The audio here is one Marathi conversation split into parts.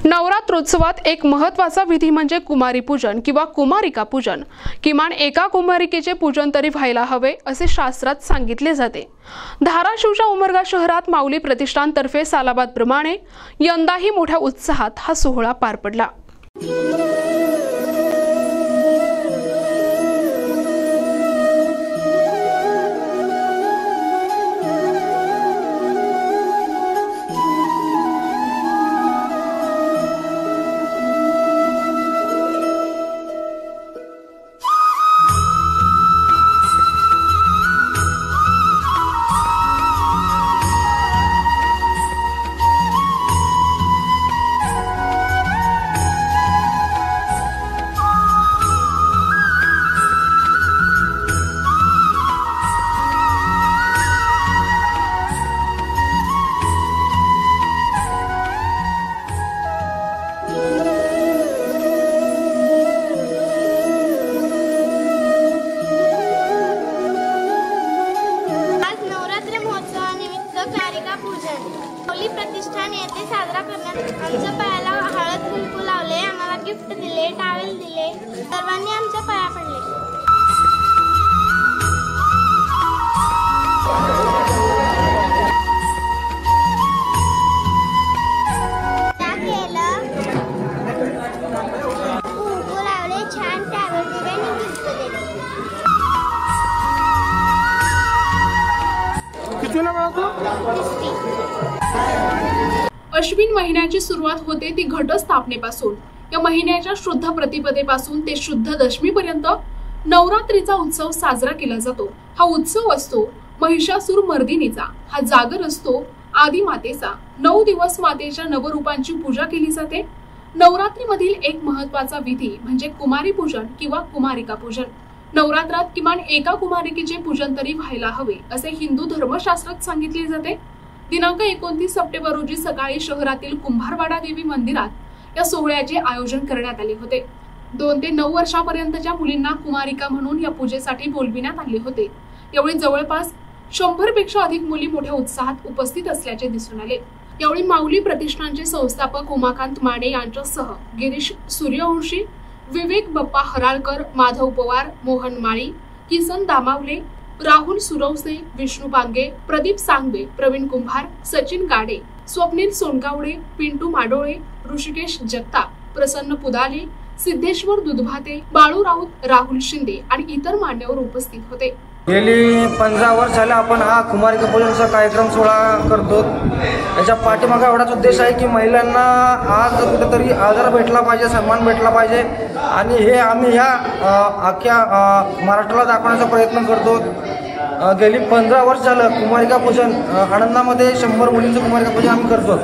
नवरात्रोत्सवात एक महत्त्वाचा विधी म्हणजे कुमारी पूजन किंवा कुमारिका पूजन। किमान एका कुमारिकेचे पूजन तरी व्हायला हवे असे शास्त्रात सांगितले जाते। धाराशिवच्या उमरगा शहरात माऊली प्रतिष्ठानतर्फे सालाबाद प्रमाणे यंदाही मोठ्या उत्साहात हा सोहळा पार पडला। माऊली प्रतिष्ठान येथे साजरा करण्यात आमच्या पायाला हळद कुंकू लावले, आम्हाला गिफ्ट दिले, टावेल दिले, सर्वांनी आमच्या पाया पडले। कुंकू लावले, छान टावेल दिले आणि गिफ्ट दिले। कितीला मिळतो? अश्विन महिन्याची सुरुवात होते ती घटस्थापनेपासून। या महिन्याच्या शुद्ध प्रतिपदेपासून ते शुद्ध दशमीपर्यंत नवरात्रीचा उत्सव साजरा केला जातो। हा उत्सव असतो महिषासुर मर्दिनीचा, हा जागर असतो आदी मातेचा। 9 दिवस मातेच्या नवरूपांची पूजा केली जाते। नवरात्रीमधील एक महत्त्वाचा विधी म्हणजे कुमारी पूजन किंवा कुमारिका पूजन। नवरात्रात किमान एका कुमारिकेचे पूजन तरी व्हायला हवे असे हिंदू धर्मशास्त्रात सांगितले जाते। दिनांक 29 सप्टेंबर रोजी सकाळी शहरातील कुंभारवाडा देवी मंदिरात या सोहळ्याचे आयोजन करण्यात आले होते। 2 ते 9 वर्षापर्यंतच्या मुलींना कुमारिका म्हणून या पूजेसाठी बोलविण्यात आले होते। यावेळी जवळपास 100 पेक्षा अधिक मुली मोठ्या उत्साहात उपस्थित असल्याचे दिसून आले। यावेळी माऊली प्रतिष्ठानचे संस्थापक उमाकांत माने यांच्यासह गिरीश सूर्यवंशी, विवेक बप्पा हराळकर, माधव पवार, मोहन माळी, किसन दामावले, राहुल सुरवसे, विष्णू पांगे, प्रदीप सांगवे, प्रवीण कुंभार, सचिन गाडे, स्वप्नील सोनगावडे, पिंटू माडोळे, ऋषिकेश जगताप, प्रसन्न पुदाले, सिद्धेश्वर दुधभाते, बाळू राऊत, राहुल शिंदे आणि इतर मान्यवर उपस्थित होते। गेली 15 वर्ष झाले आपण हा कुमारिका पूजनचा कार्यक्रम सोहळा करतो। याच्या पाठीमागे एवढाच उद्देश आहे की महिलांना आज कुठेतरी आदर भेटला पाहिजे, सन्मान भेटला पाहिजे आणि हे आम्ही ह्या अख्ख्या महाराष्ट्राला दाखवण्याचा प्रयत्न करतो। गेली 15 वर्ष झालं कुमारिका पूजन आनंदामध्ये 100 मुलींचं कुमारिका पूजन आम्ही करतो।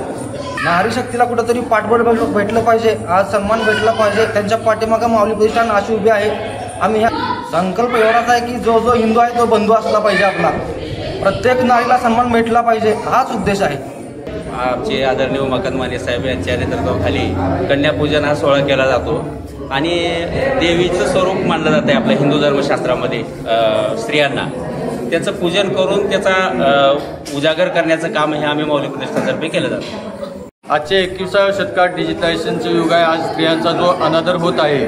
नारी शक्तीला कुठेतरी पाठबळ भेटलं पाहिजे, आज सन्मान भेटला पाहिजे। त्यांच्या पाठीमागे माऊली प्रतिष्ठान अशी उभी आहे। आम्ही ह्या संकल्प एवढाच आहे की जो हिंदू आहे तो बंधू असला पाहिजे आपला, प्रत्येक नारीला सन्मान भेटला पाहिजे, हाच उद्देश आहे। आमचे आदरणीय उमाकांत माने साहेब यांच्या नेतृत्वाखाली कन्यापूजन हा सोहळा केला जातो आणि देवीचं स्वरूप मानलं जातं आहे आपल्या हिंदू धर्मशास्त्रामध्ये। स्त्रियांना त्याचं पूजन करून त्याचा उजागर करण्याचं काम हे आम्ही माऊली प्रतिष्ठानतर्फे केलं जातं। आजच्या 21व्या शतकात डिजिटायझेशनचं युग आहे। आज स्त्रियांचा जो अनादर होत आहे,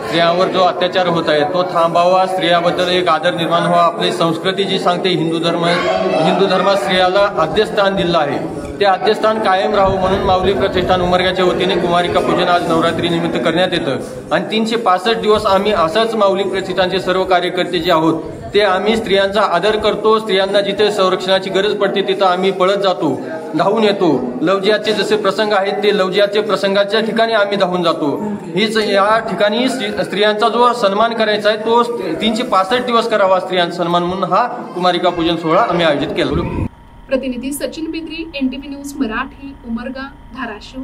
स्त्रियांवर जो अत्याचार होत आहे तो थांबावा, स्त्रियाबद्दल एक आदर निर्माण व्हावा। आपली संस्कृती जी सांगते हिंदू धर्मात स्त्रियाला आद्यस्थान दिलं आहे, ते आद्यस्थान कायम राहावं म्हणून माऊली प्रतिष्ठान उमरग्याच्या वतीने कुमारिका पूजन आज नवरात्री निमित्त करण्यात येतं आणि 365 दिवस आम्ही असंच माऊली प्रतिष्ठानचे सर्व कार्यकर्ते जे आहोत ते आम्ही स्त्रियांचा आदर करतो। स्त्रियांना जिथे संरक्षणाची गरज पडते तिथं आम्ही पळत जातो, धावून येतो। लवजियाचे जसे प्रसंग आहेत ते लवजियाचे प्रसंगाच्या ठिकाणी आम्ही धावून जातो। हीच या ठिकाणी स्त्रियांचा जो सन्मान करायचा आहे तो 365 दिवस करावा स्त्रियांचा सन्मान म्हणून हा कुमारिका पूजन सोहळा आम्ही आयोजित केला। प्रतिनिधी सचिन बिद्री, NTV न्यूज मराठी, उमरगा, धाराशिव।